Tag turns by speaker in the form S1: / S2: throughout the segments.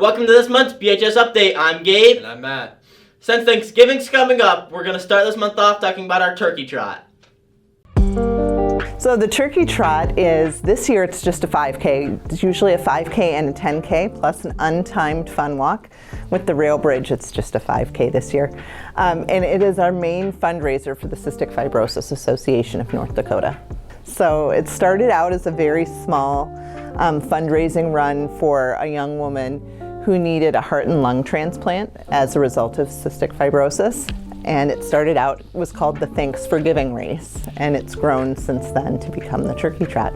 S1: Welcome to this month's BHS Update. I'm Gabe.
S2: And I'm Matt.
S1: Since Thanksgiving's coming up, we're going to start this month off talking about our turkey trot.
S3: So the turkey trot is, this year it's just a 5K. It's usually a 5K and a 10K plus an untimed fun walk. With the rail bridge, it's just a 5K this year. And it is our main fundraiser for the Cystic Fibrosis Association of North Dakota. So it started out as a very small fundraising run for a young woman who needed a heart and lung transplant as a result of cystic fibrosis. And it started out, it was called the Thanks for Giving race, and it's grown since then to become the turkey trot.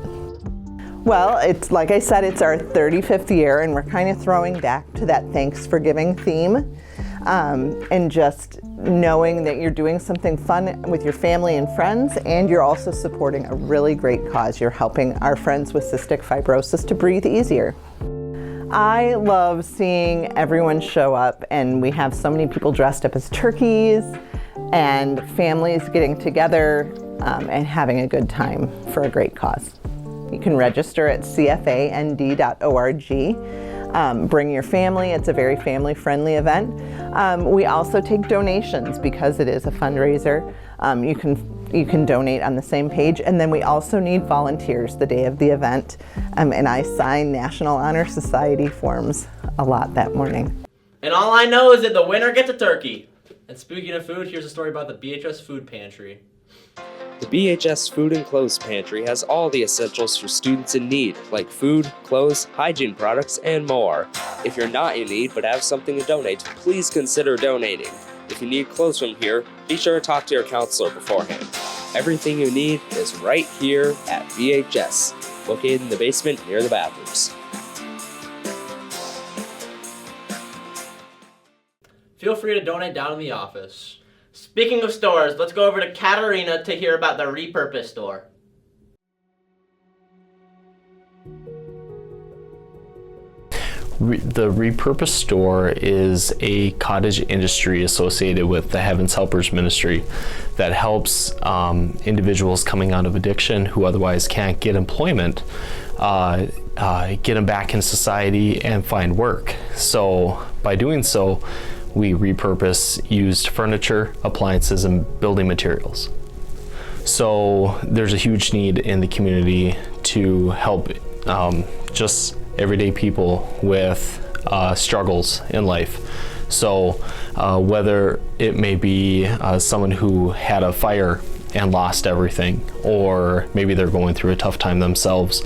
S3: Well, it's like I said, it's our 35th year, and we're kind of throwing back to that Thanks for Giving theme, and just knowing that you're doing something fun with your family and friends, and you're also supporting a really great cause. You're helping our friends with cystic fibrosis to breathe easier. I love seeing everyone show up, and we have so many people dressed up as turkeys and families getting together and having a good time for a great cause. You can register at cfand.org. Bring your family. It's a very family-friendly event. We also take donations because it is a fundraiser. You can donate on the same page, and then we also need volunteers the day of the event. And I sign National Honor Society forms a lot that morning.
S1: And all I know is that the winner gets a turkey.
S2: And speaking of food, here's a story about the BHS Food Pantry.
S4: The BHS Food and Clothes Pantry has all the essentials for students in need, like food, clothes, hygiene products, and more. If you're not in need but have something to donate, please consider donating. If you need clothes from here, be sure to talk to your counselor beforehand. Everything you need is right here at BHS, located in the basement near the bathrooms.
S2: Feel free to donate down in the office.
S1: Speaking of stores, let's go over to Katarina to hear about the repurposed store.
S5: The repurposed store is a cottage industry associated with the Heaven's Helpers Ministry that helps individuals coming out of addiction who otherwise can't get employment, get them back in society and find work. So by doing so, we repurpose used furniture, appliances, and building materials. So there's a huge need in the community to help just everyday people with struggles in life. So whether it may be someone who had a fire and lost everything, or maybe they're going through a tough time themselves,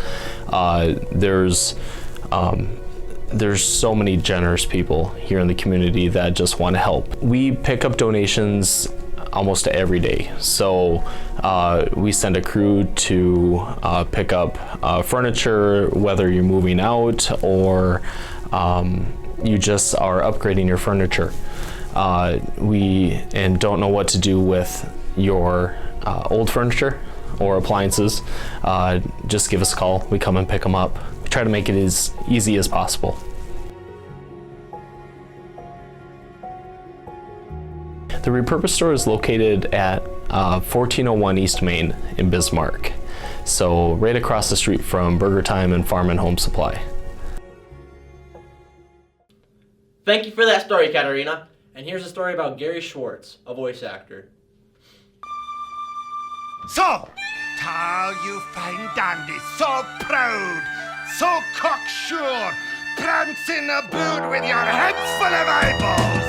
S5: there's so many generous people here in the community that just want to help. We pick up donations almost every day. So we send a crew to pick up furniture, whether you're moving out or you just are upgrading your furniture. We don't know what to do with your old furniture or appliances. Just give us a call. We come and pick them up. We try to make it as easy as possible. The repurposed store is located at 1401 East Main in Bismarck. So right across the street from Burger Time and Farm and Home Supply.
S1: Thank you for that story, Katarina.
S2: And here's a story about Gary Schwartz, a voice actor.
S6: So, tall you fine dandy, so proud, so cocksure, prancing about with your heads full of eyeballs.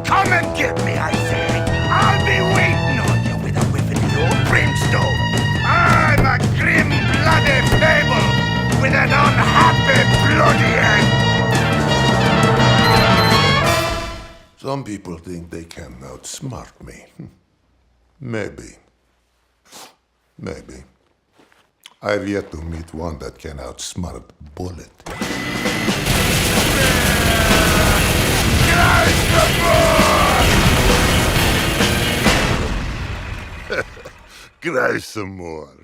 S6: Come and get me, I say. I'll be waiting on you with a whiff of the old brimstone. I'm a grim-blooded fable with an unhappy bloody end.
S7: Some people think they can outsmart me. Maybe. Maybe. I've yet to meet one that can outsmart Bullet. Cry some more.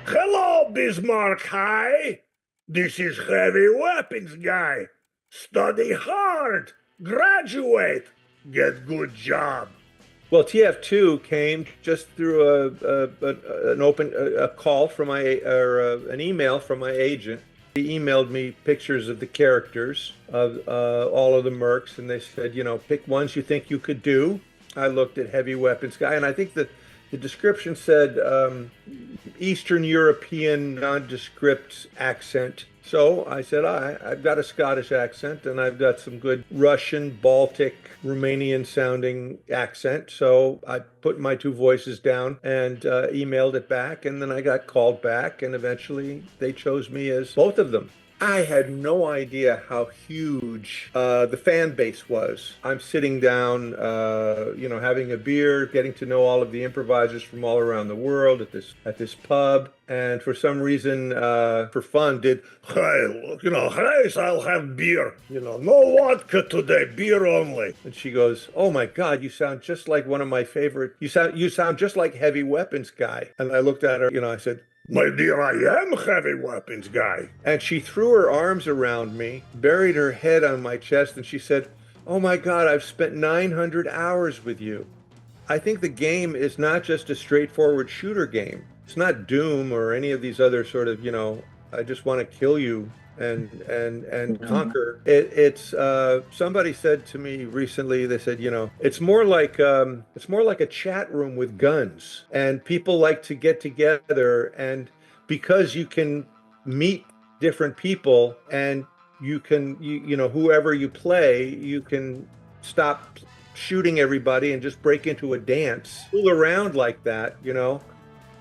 S8: Hello, Bismarck High. This is Heavy Weapons Guy. Study hard, graduate, get good job.
S9: Well, TF2 came just through a call from an email from my agent. He emailed me pictures of the characters of all of the mercs, and they said, pick ones you think you could do. I looked at heavy weapons guy, and I think that the description said Eastern European nondescript accent. So I said, I've got a Scottish accent, and I've got some good Russian, Baltic, Romanian sounding accent. So I put my two voices down and emailed it back, and then I got called back, and eventually they chose me as both of them. I had no idea how huge the fan base was. I'm sitting down, having a beer, getting to know all of the improvisers from all around the world at this pub. And for some reason, for fun,
S8: Hey, guys, I'll have beer. No vodka today, beer only.
S9: And she goes, "Oh my God, you sound just like one of my favorite. You sound just like Heavy Weapons guy." And I looked at her, I said,
S8: My dear, I am heavy weapons guy.
S9: and she threw her arms around me, buried her head on my chest, and she said, "Oh my God, I've spent 900 hours with you." I think the game is not just a straightforward shooter game. It's not Doom or any of these other sort of, I just want to kill you and conquer. It's somebody said to me recently, they said, it's more like a chat room with guns, and people like to get together, and because you can meet different people, and you can whoever you play, you can stop shooting everybody and just break into a dance, fool around like that,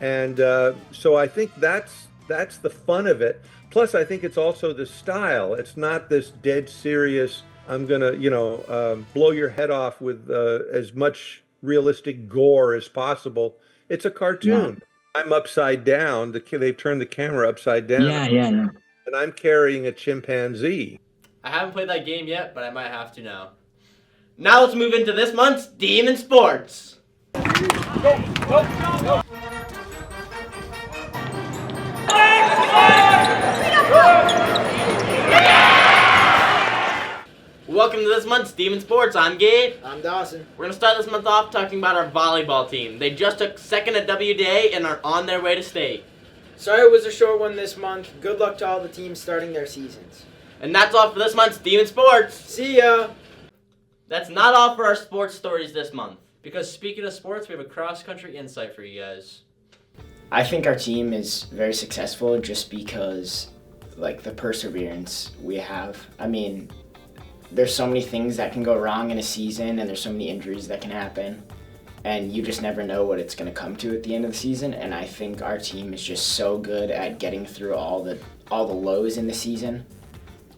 S9: and so I think that's the fun of it. Plus, I think it's also the style. It's not this dead serious, I'm going to, blow your head off with as much realistic gore as possible. It's a cartoon. Yeah. I'm upside down. They've turned the camera upside down.
S10: Yeah.
S9: And I'm carrying a chimpanzee.
S2: I haven't played that game yet, but I might have to now.
S1: Now let's move into this month's Demon Sports. Go. Welcome to this month's Demon Sports. I'm Gabe.
S11: I'm Dawson.
S1: We're going to start this month off talking about our volleyball team. They just took second at WDA and are on their way to state.
S11: Sorry it was a short one this month. Good luck to all the teams starting their seasons.
S1: And that's all for this month's Demon Sports.
S11: See ya!
S1: That's not all for our sports stories this month.
S2: Because speaking of sports, we have a cross-country insight for you guys.
S10: I think our team is very successful just because, the perseverance we have. I mean, there's so many things that can go wrong in a season, and there's so many injuries that can happen, and you just never know what it's going to come to at the end of the season. And I think our team is just so good at getting through all the lows in the season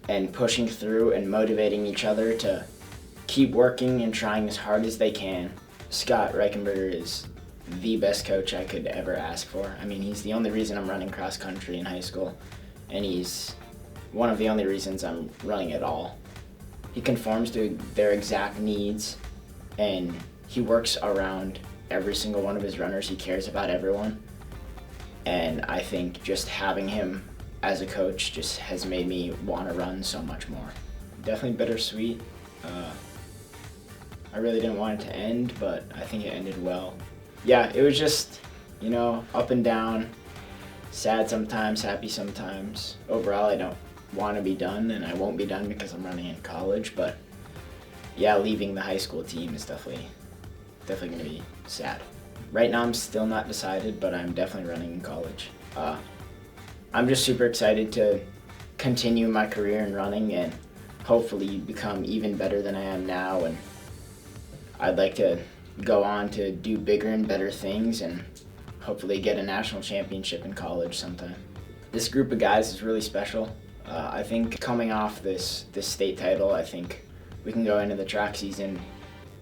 S10: and pushing through and motivating each other to keep working and trying as hard as they can. Scott Reichenberger is the best coach I could ever ask for. I mean, he's the only reason I'm running cross country in high school, and he's one of the only reasons I'm running at all. He conforms to their exact needs, and he works around every single one of his runners. He cares about everyone, and I think just having him as a coach just has made me want to run so much more. Definitely bittersweet. I really didn't want it to end, but I think it ended well. Yeah, it was just, up and down, sad sometimes, happy sometimes. Overall, I don't want to be done, and I won't be done because I'm running in college, but yeah, leaving the high school team is definitely going to be sad. Right now I'm still not decided, but I'm definitely running in college. I'm just super excited to continue my career in running and hopefully become even better than I am now, and I'd like to go on to do bigger and better things and hopefully get a national championship in college sometime. This group of guys is really special. I think coming off this state title, I think we can go into the track season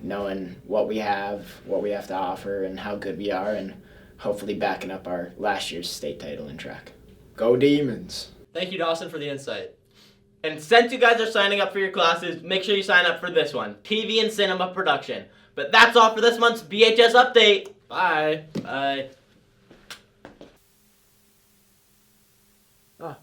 S10: knowing what we have to offer, and how good we are, and hopefully backing up our last year's state title in track. Go Demons!
S2: Thank you, Dawson, for the insight.
S1: And since you guys are signing up for your classes, make sure you sign up for this one, TV and Cinema Production. But that's all for this month's BHS Update.
S2: Bye.
S1: Bye.
S11: Oh.